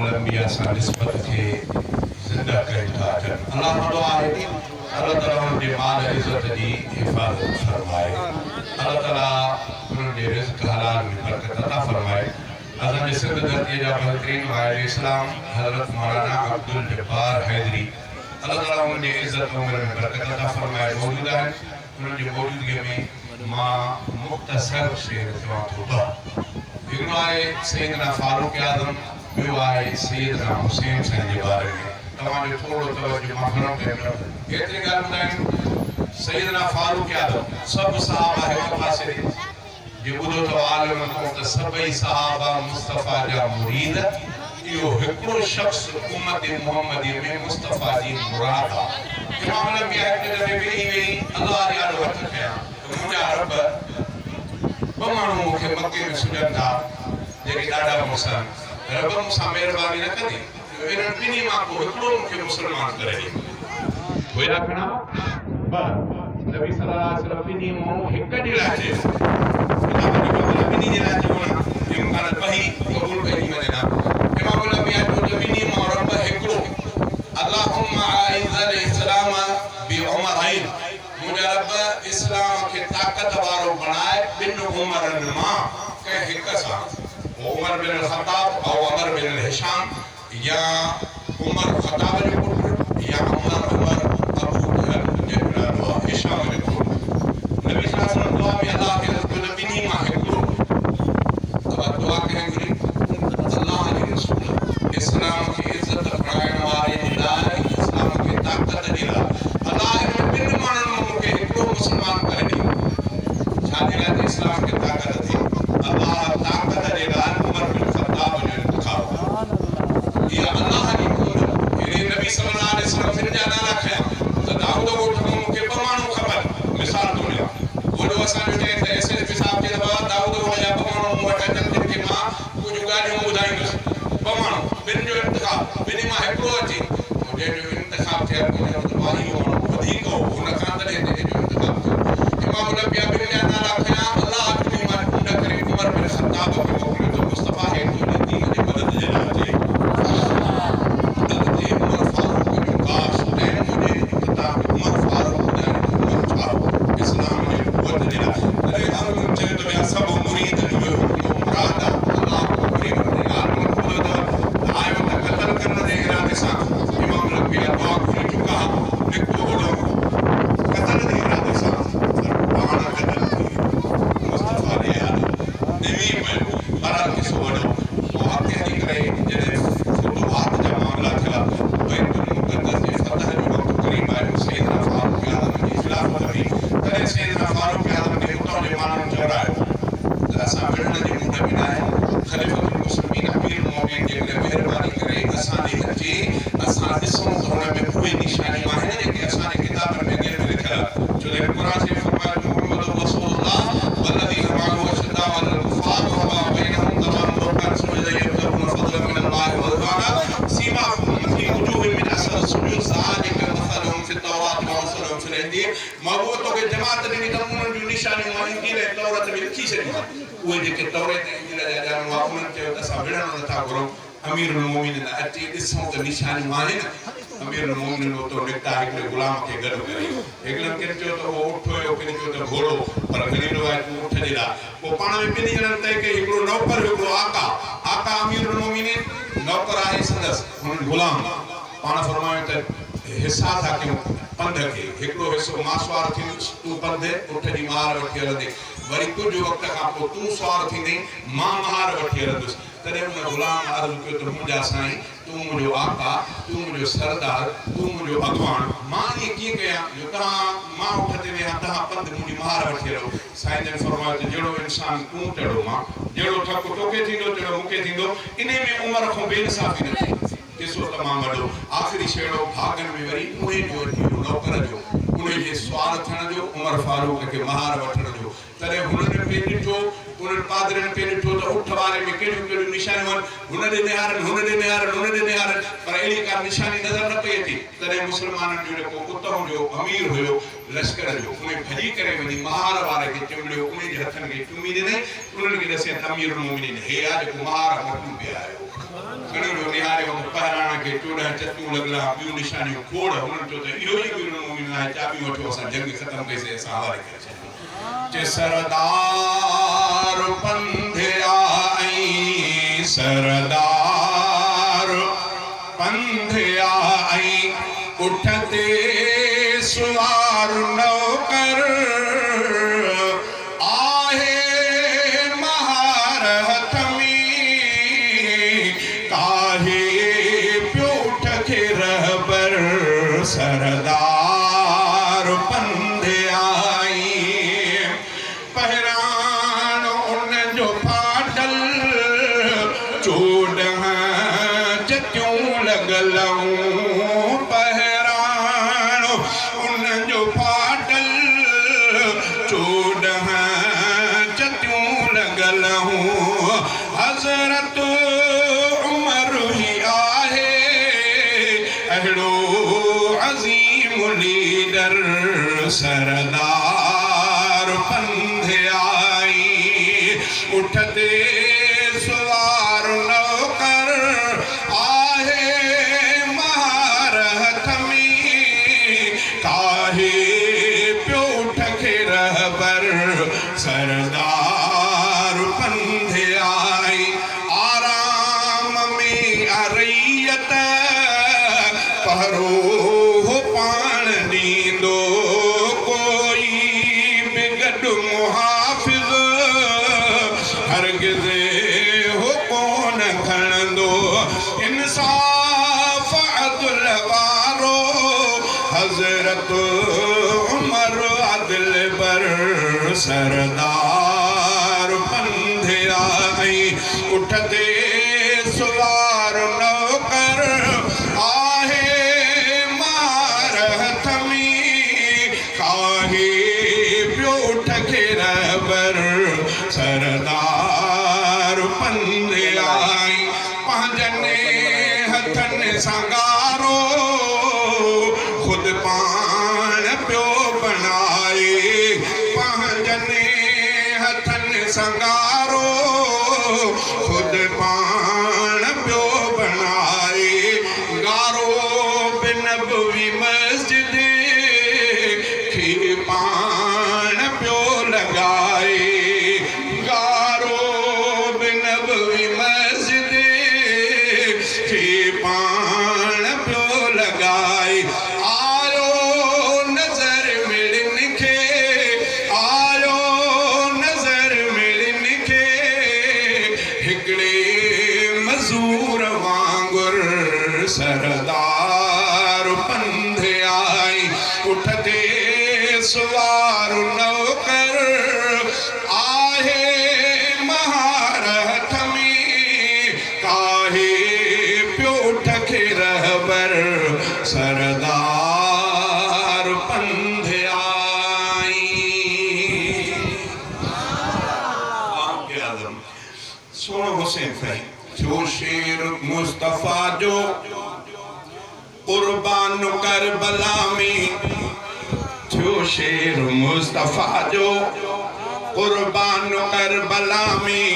तमाम अंबिया से निस्बत के जिंदा करें था अल्लाह दुआ है अल्लाह ताला उनके माल इज्जत की हिफाजत फरमाए अल्लाह ताला उनके रिज़्क़ हलाल में बरकत अता फरमाए अज़म सिंध धरती जा बेहतरीन वाहिद इस्लाम हज़रत मौलाना अब्दुल जब्बार हैदरी अल्लाह ताला उनके इज्जत उम्र में बरकत अता फरमाए मौजूद है उनकी मौजूदगी में मां मुख्तसर से रिज़वान होगा इग्नाए सैयदना फारूक आज़म बिवाए सैयदना हुसैन साईं के बारे में तमाम थोड़ो तवज्जो माफनो के एतरी गाल बुधायूं सैयदना फारूक आज़म सब सहाबा है पासे जे बुधो तो आलम को त सभई सहाबा मुस्तफा जा मुरीद यो हिकड़ो शख्स उम्मत मोहम्मदी में मुस्तफा जी मुराद आ इमाम नबी के जबे वेही अल्लाह या वक्त कया मुजा रब बमाणू के मक्के में सुजन था जेके डाडा मुसन रब मुसा मेहरबानी न कदी इन टिनी मां को हिकड़ो के मुसलमान करे होया खना बा नबी सल्लल्लाहु अलैहि वसल्लम टिनी मो हिक दिलाचे टिनी दिलाचे बोला इम काल वही कबूल करी मने इमाम नबी जो टिनी मो रब हिकड़ो अल्लाहुम्मा आइज़ल इस्लाम बि उमरैन मुझे रब इस्लाम के ताकत वारो बनाए बिन उमरन मां के हिक सा उमर बिन खत्ताब और उमर बिन हिशाम या उमर खत्ताब जो पुत्र या उमर अबू जहल हिशाम जो पुत्र नबी सल्लल्लाहु अलैहि वसल्लम दुआ में अल्लाह के रसूल बिनी मां हिकड़ो अब दुआ करेंगे अल्लाह के रसूल इस्लाम की इज्जत कराने वाले हिदायत इस्लाम की ताकत दिला अल्लाह इन बिन मानन के हिकड़ो मुसलमान करे दी शादी ला इस्लाम की ताकत थी अल्लाह ताकत दिला उमर बिन खत्ताब जो इंतखाब ये अल्लाह की कुदरत ये नबी सल्लल्लाहु अलैहि वसल्लम फिर जाना रखया तो दाऊद को के परमाणु खबर मिसाल तो लिया वो जो असन जो ऐसे हिसाब के बाद दाऊद हो या परमाणु वटा जन के मां कुछ गाड़ी में बुधाई परमाणु बिन जो इंतखाब बिन मां हिकड़ो अची मुझे जो इंतखाब थे तो वाही हो अधिक हो उन खान दे जो इंतखाब थे इमाम नबी बिन जाना रखया अल्लाह की मां कुंड करे उमर बिन खत्ताब को मोकले तो मुस्तफा है तो दीन की मदद जे लाजे अमीरुल मोमिनीन अची दिसो तो निशानी माने अमीरुल मोमिनीन तो निकता एक गुलाम के गड करी एकलन के जो तो उठो के जो तो घोड़ो पर घणी रवायत उठ जेला वो पाण में पिनी जन तय के एकड़ो नौकर एकड़ो आका अमीरुल मोमिनीन नौकर आहे सदस उन गुलाम पाण फरमायो त हिस्सा था के पंध के एकड़ो हिस्सो मासवार थी तू पंधे उठ जी मार वठी हलंदे वरी कुछ वक्त का पो तू सवार थींदे मां मार वठी हलंदुस तने उन गुलाम अर्ज के तो मुझा साईं तू मुझो आका तू मुझो सरदार तू मुझो अगवान मां ये की कया जो ता मां उठते वे ता पंध मुझी मार वठी रहो साईं जन फरमायो जेड़ो इंसान तू टेड़ो मां जेड़ो ठक तोके थींदो तेड़ो मुके थींदो इने में उम्र को बेइंसाफी न केसो तमाम वडो आखिरी छेड़ो भागन में वरी उहे जो नौकर जो उन्हें जे सवाल थण जो उमर फारूक के महार वठण जो तने हुनने पे ॾिठो उन पादरन पे ॾिठो तो उठ वारे में केड़ियूं केड़ियूं निशानियूं हुनने निहारन पर एड़ी का निशानी नजर न पई अचे तने मुसलमानन जो को कुत्तो जो अमीर हुयो लश्कर जो उन्हें भजी करे वनी महार वारे के चिमड़ियो उन्हें हथन के चुमी ॾिने उन्हनि खे दसे अमीरुल मोमिनीन हे आज महार वठन पे आयो घणो जो निहारे को पहराणा के 14 चतू लगला बियो निशानी खोड़ उन जो त इहो ई बियो मुमिन आहे चाबी वठो असां जंग खत्म कईसे असां हवाले करे जे सरदार पंधिया आई सरदार पंधिया आई उठते सुवार नौकर आहे महारत में काहे प्योठ के रहबर सरदार पंधिया आई पहरान उन जो फाटल 14 चक्यों लगलऊं पहरान उन जो फाटल 14 चक्यों लगलऊं हज़रत उमर ही आहे अहिड़ो अज़ीम लीडर सरदार पंधिया आई उठते सुवार नौकर आहे महारत में काहे प्योठ के रहबर सरदार पंधिया आई आराम में अरैयत पहरो हो पान नींदो कोई बिगड़ मुहाफिज हरगिज़ हो कोन खणंदो इंसाफ अदल वारो हज़रत उमर अदल बर सरदार पंधिया आई उठते सुवार नौकर आहे महारत में काहे प्योठ के रहबर सरदार पंधिया आई पंहिंजने हथनि संगारो खुद पान पियो बनाए पंहिंजने हथनि संगारो खुद पान पियो बनाए गारो बिनबवी मस्जिद खे पान पियो लगाए गारो बिनबवी मस्जिद खे पान पियो लगाए आयो नज़र मिलन खे आयो नज़र मिलन खे हिकिड़े मज़ूर वांगुर सरदार पंधिया आई उठते सुवार नौकर आहे महारत में काहे प्योठ के रहबर सरदार पंधिया आई आके आज़म सोनो हुसैन साईं जो शेर मुस्तफा जो कुर्बान करबला में जो शेर मुस्तफा जो कुर्बान करबला में